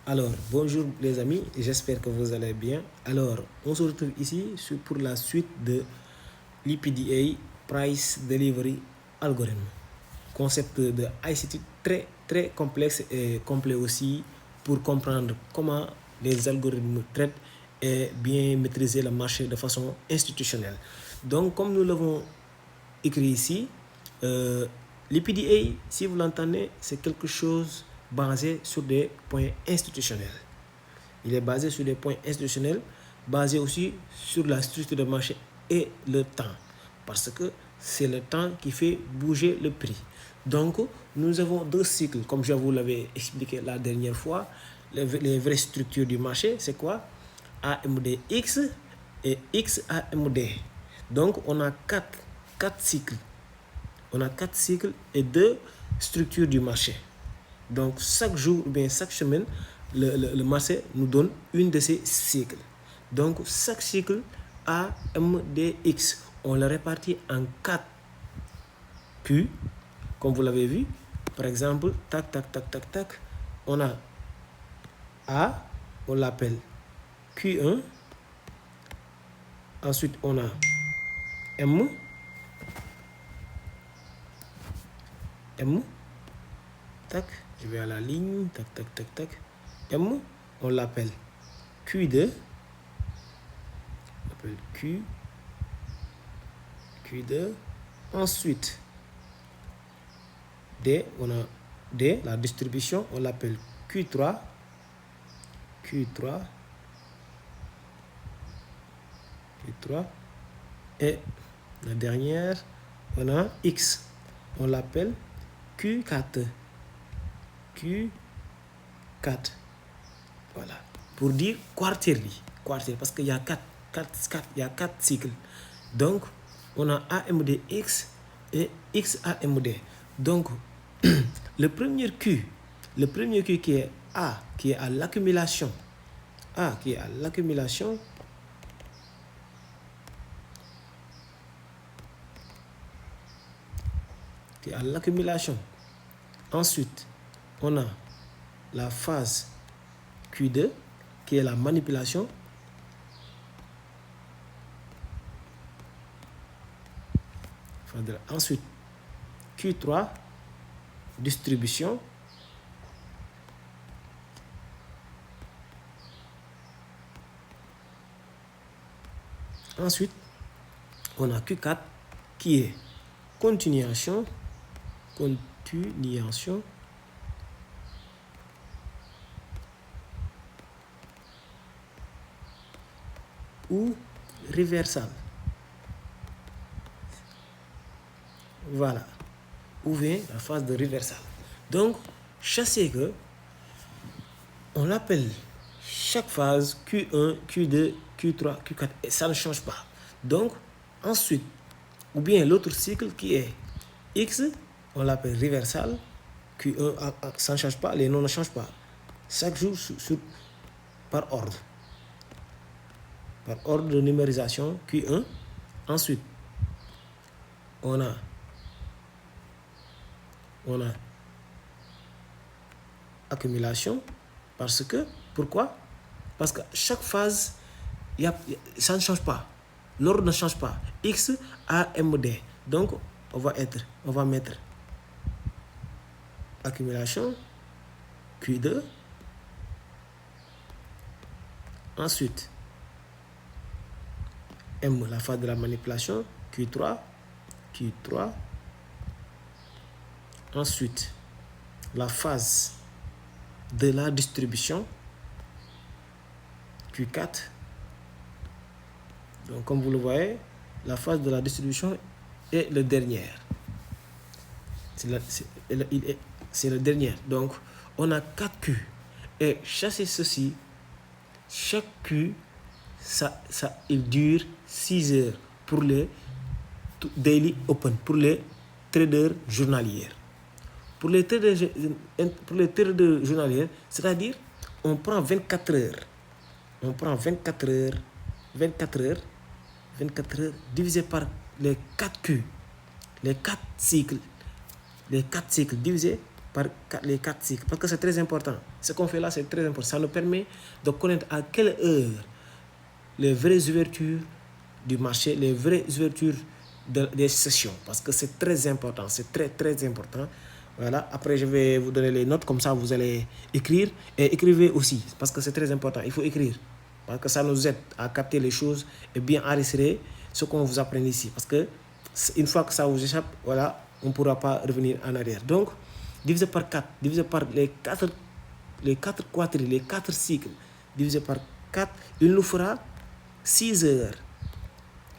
Alors, bonjour les amis, j'espère que vous allez bien. Alors, on se retrouve ici pour la suite de l'EPDA Price Delivery Algorithm. Concept de ICT très complexe et complet aussi pour comprendre comment les algorithmes traitent et bien maîtriser le marché de façon institutionnelle. Donc, comme nous l'avons écrit ici, l'EPDA, si vous l'entendez, c'est quelque chose basé sur des points institutionnels. Il est basé sur des points institutionnels, basé aussi sur la structure de marché et le temps. Parce que c'est le temps qui fait bouger le prix. Donc, nous avons deux cycles, comme je vous l'avais expliqué la dernière fois. Les vraies structures du marché, c'est quoi? AMDX et XAMD. Donc, on a quatre cycles. On a 4 cycles et 2 structures du marché. Donc, chaque jour ou bien chaque semaine, le marché nous donne une de ces cycles. Donc, chaque cycle AMDX, on le répartit en 4 Q, comme vous l'avez vu. Par exemple, tac, on a A, on l'appelle Q1. Ensuite, on a M, tac, je vais à la ligne, tac. M, on l'appelle Q2, on l'appelle Q2. Ensuite, D, on a D, la distribution, on l'appelle Q3. Et la dernière, on a X, on l'appelle Q4. Voilà. Pour dire quarterly, parce qu'il y a 4 cycles. Donc, on a AMDX et XAMD. Donc, le premier Q qui est A, qui est à l'accumulation. Ensuite, on a la phase Q2 qui est la manipulation. Ensuite, Q3, distribution. Ensuite, on a Q4 qui est continuation ou reversal. Voilà. Où vient la phase de reversal. Donc, je sais que on l'appelle chaque phase Q1, Q2, Q3, Q4 et ça ne change pas. Donc, ensuite, ou bien l'autre cycle qui est X, on l'appelle reversal. Q1, ça ne change pas, les noms ne changent pas. Chaque jour par ordre. Par ordre de numérisation Q1. Ensuite, on a accumulation. Pourquoi? Parce que chaque phase, ça ne change pas. L'ordre ne change pas. X, A, M, D. Donc, on va mettre accumulation Q2. Ensuite, M, la phase de la manipulation, Q3. Ensuite, la phase de la distribution, Q4. Donc, comme vous le voyez, la phase de la distribution est le dernier. C'est le dernier. Donc, on a 4 Q. Et chasser ceci, chaque Q, il dure 6 heures pour les daily open, pour les traders journaliers. Pour les traders journaliers, c'est-à-dire, on prend 24 heures. On prend 24 heures divisé par les 4 Q, les 4 cycles divisés par les 4 cycles. Parce que c'est très important. Ce qu'on fait là, c'est très important. Ça nous permet de connaître à quelle heure les vraies ouvertures du marché, les vraies ouvertures des sessions. Parce que c'est très important. C'est très, très important. Voilà. Après, je vais vous donner les notes. Comme ça, vous allez écrire. Et écrivez aussi. Parce que c'est très important. Il faut écrire. Parce que ça nous aide à capter les choses et bien enregistrer ce qu'on vous apprend ici. Parce que une fois que ça vous échappe, voilà, on ne pourra pas revenir en arrière. Donc, divisé par 4, divisé par les 4 quadrilles, les 4 cycles, divisé par 4, il nous fera 6 heures.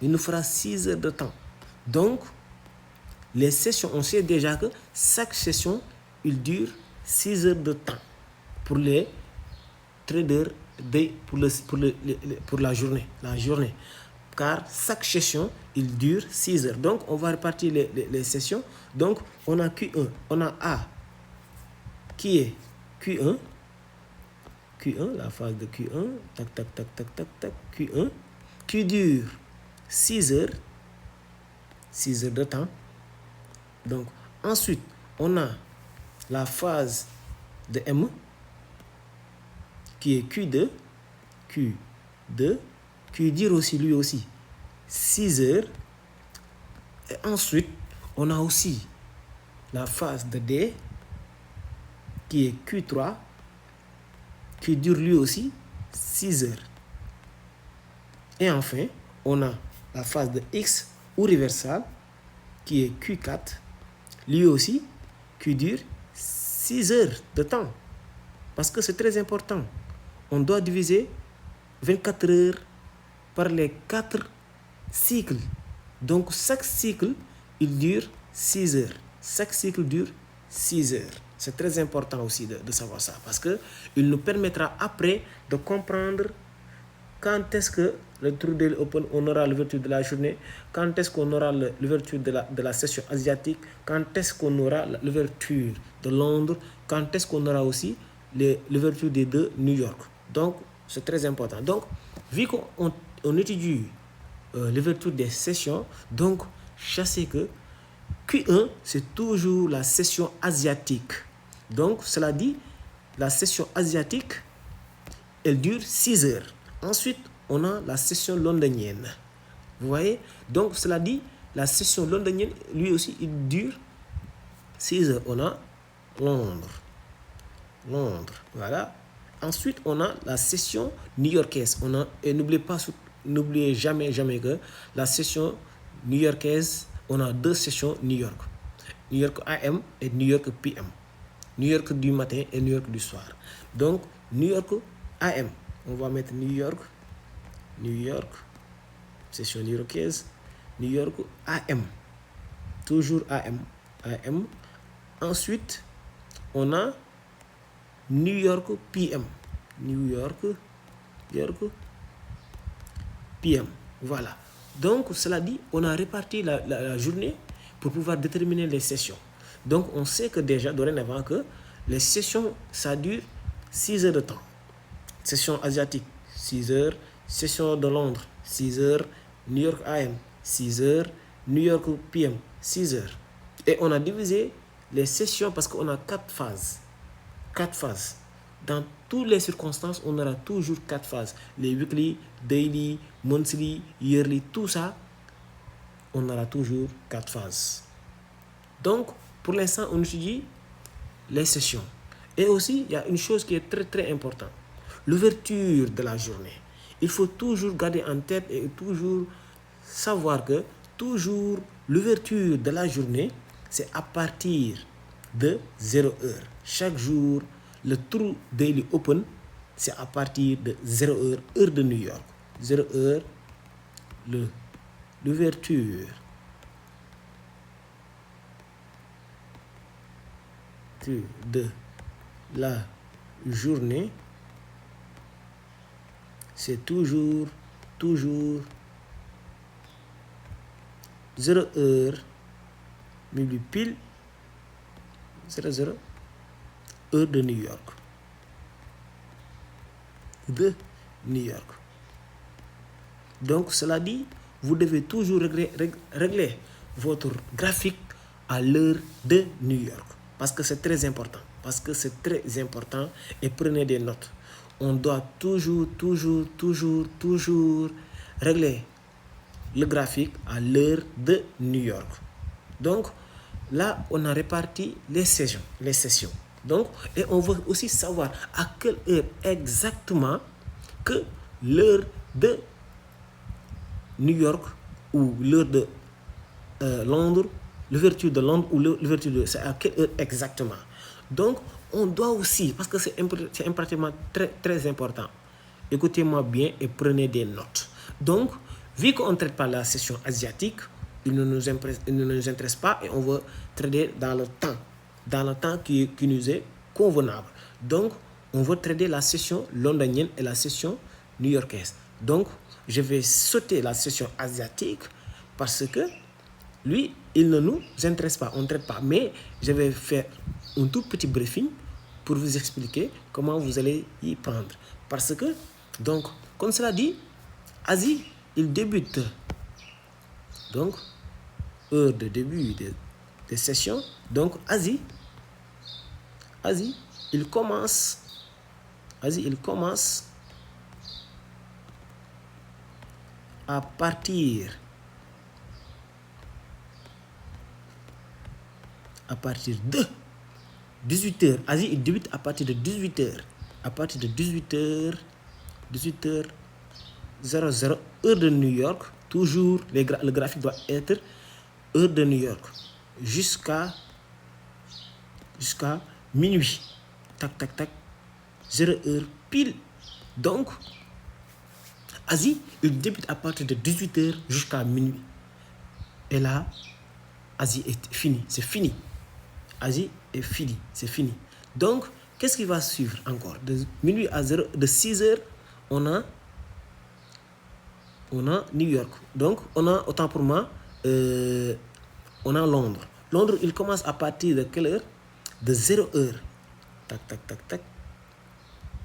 Il nous fera 6 heures de temps. Donc, les sessions, on sait déjà que chaque session, il dure 6 heures de temps pour les traders pour la journée. Car chaque session, il dure 6 heures. Donc, on va répartir les sessions. Donc, on a Q1, on a A qui est Q1, la phase de Q1, tac, tac, tac, tac, tac, tac, Q1, qui dure 6 heures, 6 heures de temps. Donc, ensuite, on a la phase de M, qui est Q2, qui dure aussi, lui aussi, 6 heures. Et ensuite, on a aussi la phase de D, qui est Q3, qui dure lui aussi 6 heures. Et enfin, on a la phase de X ou reversal, qui est Q4, lui aussi, qui dure 6 heures de temps. Parce que c'est très important. On doit diviser 24 heures par les 4 cycles. Donc, chaque cycle, il dure 6 heures. Chaque cycle dure 6 heures. C'est très important aussi de savoir ça. Parce qu'il nous permettra après de comprendre quand est-ce que le True Daily Open, on aura l'ouverture de la journée, quand est-ce qu'on aura l'ouverture de la session asiatique, quand est-ce qu'on aura l'ouverture de Londres, quand est-ce qu'on aura aussi l'ouverture des deux New York. Donc, c'est très important. Donc, vu qu'on étudie l'ouverture des sessions, donc, sachez que Q1, c'est toujours la session asiatique. Donc, cela dit, la session asiatique, elle dure 6 heures. Ensuite, on a la session londonienne. Vous voyez? Donc, cela dit, la session londonienne, lui aussi, il dure 6 heures. On a Londres. Voilà. Ensuite, on a la session new-yorkaise. Et n'oubliez jamais que la session new-yorkaise, on a 2 sessions New York. New York AM et New York PM. New York du matin et New York du soir. Donc, New York AM. On va mettre New York, session new-yorkaise, New York AM. Toujours AM. Ensuite, on a New York PM. New York PM. Voilà. Donc, cela dit, on a réparti la journée pour pouvoir déterminer les sessions. Donc, on sait que déjà, dorénavant, que les sessions, ça dure 6 heures de temps. Session asiatique, 6 heures. Session de Londres, 6 heures. New York AM, 6 heures. New York PM, 6 heures. Et on a divisé les sessions parce qu'on a 4 phases. 4 phases. Dans toutes les circonstances, on aura toujours 4 phases. Les weekly, daily, monthly, yearly, tout ça, on aura toujours 4 phases. Donc, pour l'instant, on étudie les sessions. Et aussi, il y a une chose qui est très très importante. L'ouverture de la journée. Il faut toujours garder en tête et toujours savoir que toujours l'ouverture de la journée, c'est à partir de 0 heure. Chaque jour, le True Daily Open, c'est à partir de 0 heure, heure de New York. 0 heure, l'ouverture de la journée, c'est toujours 0 heure, minuit pile, 0 heure de New York. Donc, cela dit, vous devez toujours régler votre graphique à l'heure de New York. parce que c'est très important. Parce que c'est très important et prenez des notes. On doit toujours régler le graphique à l'heure de New York. Donc, là, on a réparti les sessions. Donc, et on veut aussi savoir à quelle heure exactement que l'heure de New York ou l'heure de Londres, l'ouverture de Londres ou l'ouverture de... C'est à quelle heure exactement. Donc, on doit aussi, parce que c'est impérativement très important, écoutez-moi bien et prenez des notes. Donc, vu qu'on ne traite pas la session asiatique, il ne nous intéresse pas et on veut trader dans le temps qui nous est convenable. Donc, on veut trader la session londonienne et la session new-yorkaise. Donc, je vais sauter la session asiatique parce que lui, il ne nous intéresse pas, on ne traite pas. Mais je vais faire un tout petit briefing pour vous expliquer comment vous allez y prendre. Parce que, donc, comme cela dit, Asie, il débute. Donc, heure de début de session. Donc, Asie, il commence à partir de 18h. Asie, il débute à partir de 18h. À partir de 18h, 00, heure de New York. Toujours, le graphique doit être heure de New York. Jusqu'à minuit. Tac, 0 heure pile. Donc, Asie, il débute à partir de 18h jusqu'à minuit. Et là, Asie est fini. C'est fini. Asie est fini. C'est fini. Donc, qu'est-ce qui va suivre encore? De minuit à 0, de 6h, on a New York. Donc, on a, autant pour moi, on a Londres. Londres, il commence à partir de quelle heure? De 0 heure. Tac.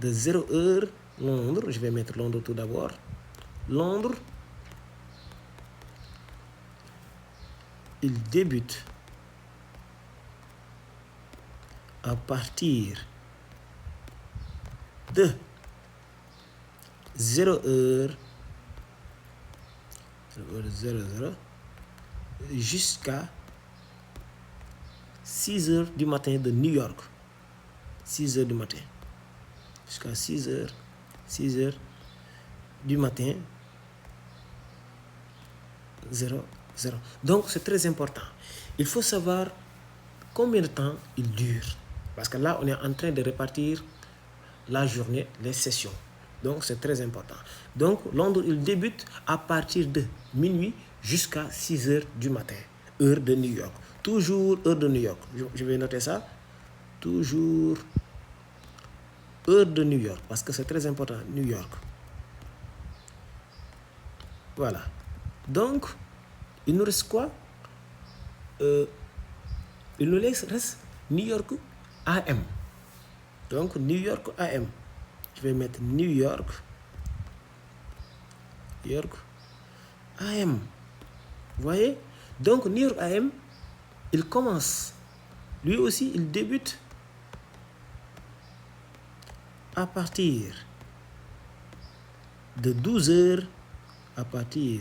De 0 heure, Londres. Je vais mettre Londres tout d'abord. Londres, il débute à partir de 0 heure, 00 jusqu'à 6h du matin de New York. 6h du matin. Jusqu'à 6h du matin. 0. Donc, c'est très important. Il faut savoir combien de temps il dure. Parce que là, on est en train de répartir la journée, les sessions. Donc, c'est très important. Donc, Londres, il débute à partir de minuit jusqu'à 6h du matin. Heure de New York. Toujours heure de New York. Je vais noter ça. Toujours heure de New York. Parce que c'est très important. New York. Voilà. Donc, il nous reste quoi? Il nous reste New York AM. Donc, New York AM. Je vais mettre New York AM. Vous voyez? Donc, New York AM, il commence. Lui aussi, il débute à partir de 12h, à partir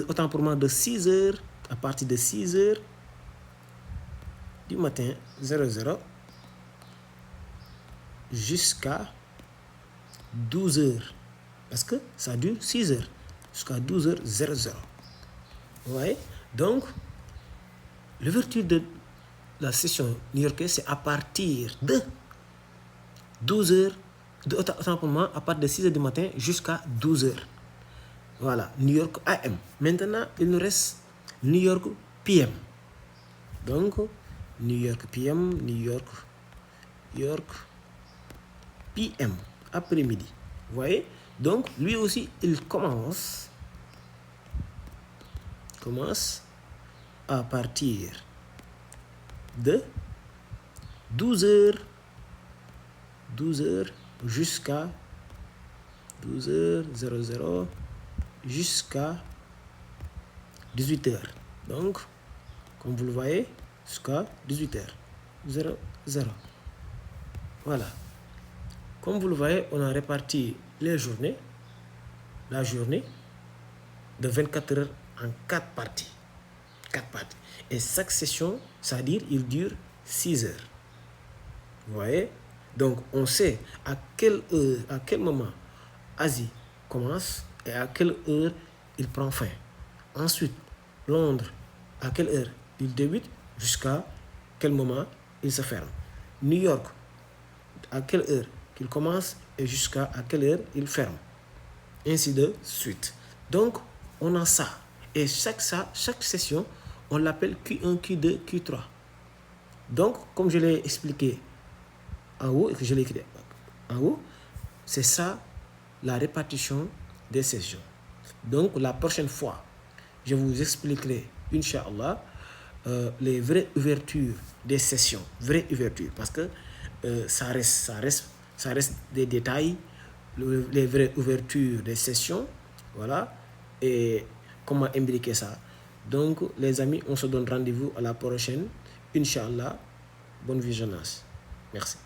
autant pour moi de 6h, à partir de 6h du matin 00 jusqu'à 12h. Parce que ça dure 6h jusqu'à 12h00. Vous voyez? Donc, l'ouverture de la session new-yorkaise, c'est à partir de 12h, autant pour moi, à partir de 6h du matin jusqu'à 12h. Voilà, New York AM. Maintenant, il nous reste New York PM. Donc, New York PM, New York PM, après-midi. Vous voyez? Donc, lui aussi, il commence à partir de 12h jusqu'à 12h00 jusqu'à 18h. Donc, comme vous le voyez, jusqu'à 18h00. Voilà. Comme vous le voyez, on a réparti les journées, la journée de 24 heures en 4 parties. 4 parties. Et chaque session, c'est-à-dire, il dure 6 heures. Vous voyez? Donc, on sait à quelle heure, à quel moment Asie commence et à quelle heure il prend fin. Ensuite, Londres, à quelle heure il débute jusqu'à quel moment il se ferme. New York, à quelle heure qu'il commence et jusqu'à quelle heure il ferme. Ainsi de suite. Donc, on a ça. Et chaque session, on l'appelle Q1, Q2, Q3. Donc, comme je l'ai expliqué en haut et que je l'ai écrit en haut, c'est ça la répartition des sessions. Donc, la prochaine fois, je vous expliquerai, Inch'Allah, les vraies ouvertures des sessions. Vraies ouvertures, parce que ça reste des détails, les vraies ouvertures des sessions, voilà, et comment imbriquer ça. Donc, les amis, on se donne rendez-vous à la prochaine. Inch'Allah, bon visionnage. Merci.